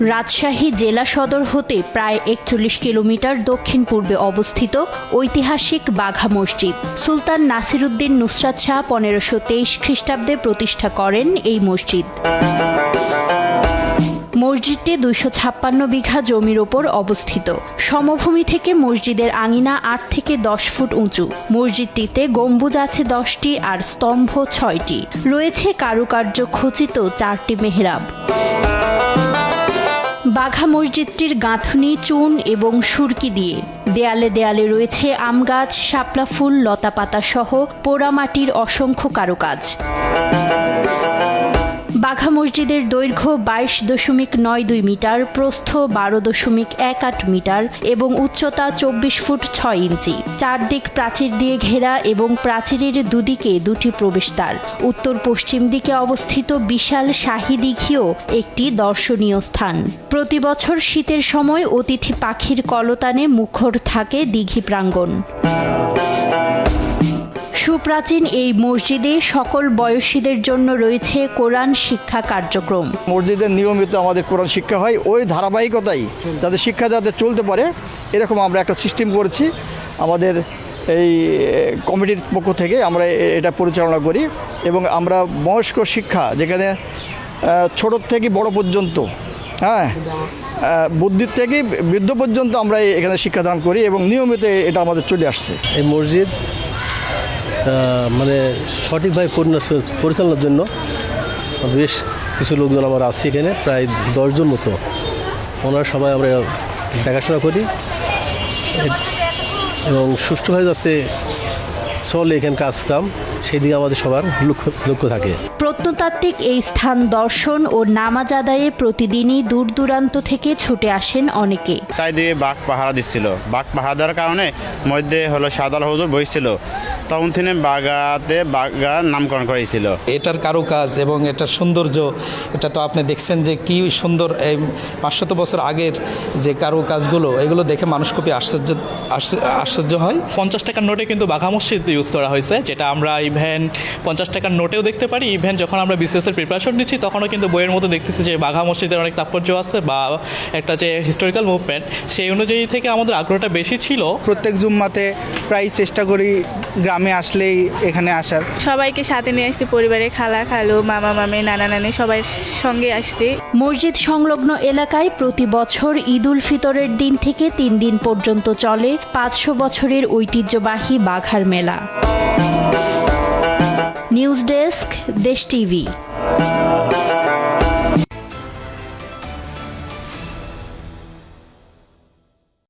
রাজশাহী জেলা সদর হতে প্রায় ৪১ কিলোমিটার দক্ষিণ পূর্বে অবস্থিত ঐতিহাসিক বাঘা মসজিদ। সুলতান নাসিরউদ্দিন নুসরাত শাহ ১৫২৩ খ্রিস্টাব্দে প্রতিষ্ঠা করেন এই মসজিদ। মসজিদটি ২৫৬ বিঘা জমির ওপর অবস্থিত। সমভূমি থেকে মসজিদের আঙিনা ৮ থেকে ১০ ফুট উঁচু। মসজিদটিতে গম্বুজ আছে ১০টি আর স্তম্ভ ৬টি। রয়েছে কারুকার্য খচিত ৪টি মেহরাব। বাঘা মসজিদটির গাঁথনি চুন এবং সুরকি দিয়ে। দেয়ালে দেয়ালে রয়েছে আম গাছ, শাপলা ফুল, লতাপাতা সহ পোড়ামাটির অসংখ্য কারুকাজ। বাঘা মসজিদের দৈর্ঘ্য ২২.৯২ মিটার, প্রস্থ ১২.১৮ মিটার এবং উচ্চতা ২৪ ফুট ৬ ইঞ্চি। চারদিক প্রাচীর দিয়ে ঘেরা এবং প্রাচীরের দুদিকে দুটি প্রবেশদ্বার। উত্তর পশ্চিম দিকে অবস্থিত বিশাল শাহী দিঘিও একটি দর্শনীয় স্থান। প্রতি বছর শীতের সময় অতিথি পাখির কলতানে মুখর থাকে দিঘি প্রাঙ্গণ। সুপ্রাচীন এই মসজিদে সকল বয়সীদের জন্য রয়েছে কোরআন শিক্ষা কার্যক্রম। মসজিদে নিয়মিত আমাদের কোরআন শিক্ষা হয়, ওই ধারাবাহিকতাই যাতে শিক্ষা যাতে চলতে পারে এরকম আমরা একটা সিস্টেম করেছি। আমাদের এই কমিটির পক্ষ থেকে আমরা এটা পরিচালনা করি এবং আমরা বয়স্ক শিক্ষা যেখানে ছোট থেকে বড় পর্যন্ত, বুদ্ধির থেকে বৃদ্ধ পর্যন্ত আমরা এখানে শিক্ষাদান করি এবং নিয়মিত এটা আমাদের চলে আসছে। এই মসজিদ সঠিকভাবে পরিচালনার জন্য বেশ কিছু লোকজন আমরা আছি এখানে, প্রায় ১০ জন মতো। ওনারা সবাই আমরা দেখাশোনা করি এবং সুষ্ঠুভাবে যাতে চলে এখানে কাজকাম, সেই দিকে আমাদের সবার লক্ষ্য থাকে। প্রত্নতাত্ত্বিক এই স্থান দর্শন ও নামাজ আদায়ে প্রতিদিনই দূর দূরান্ত থেকে ছুটে আসেন অনেকে। চারিদিকে বাঘ পাহারা দিচ্ছিল। বাঘ পাহারা দেওয়ার কারণে মধ্যে শাহজালাল হুজুর বসছিল, তখন তিনি বাগার নামকরণ করেছিল। এটার কারুকাজ এবং এটার সৌন্দর্য, এটা তো আপনি দেখছেন যে কি সুন্দর। এই ৫০০ বছর আগের যে কারুকাজগুলো, এগুলো দেখে মানুষ খুবই আশ্চর্য হয়। ৫০ টাকার নোটে কিন্তু বাঘা মসজিদ ইউজ করা হয়েছে, যেটা আমরা ইভেন ৫০ টাকার নোটেও দেখতে পারি। ইভেন যখন আমরা বিসিএসের প্রিপারেশন নিচ্ছি তখনও কিন্তু বইয়ের মধ্যে দেখতেছি যে বাঘা মসজিদের অনেক তাৎপর্য আছে বা একটা যে হিস্টোরিক্যাল মুভমেন্ট, সেই অনুযায়ী থেকে আমাদের আগ্রহটা বেশি ছিল। প্রত্যেক জুম্মাতে প্রায় চেষ্টা করি গ্রামে আসলেই এখানে আসার। সবাইকে সাথে নিয়ে আসছি, পরিবারে খালা খালু, মামা মামি, নানা নানি সবাই সঙ্গে আসছি। মসজিদ সংলগ্ন এলাকায় প্রতি বছর ঈদ উল ফিতরের দিন থেকে ৩ দিন পর্যন্ত চলে ৫০০ বছরের ঐতিহ্যবাহী বাঘার মেলা। নিউজ ডেস্ক, দেশ টিভি।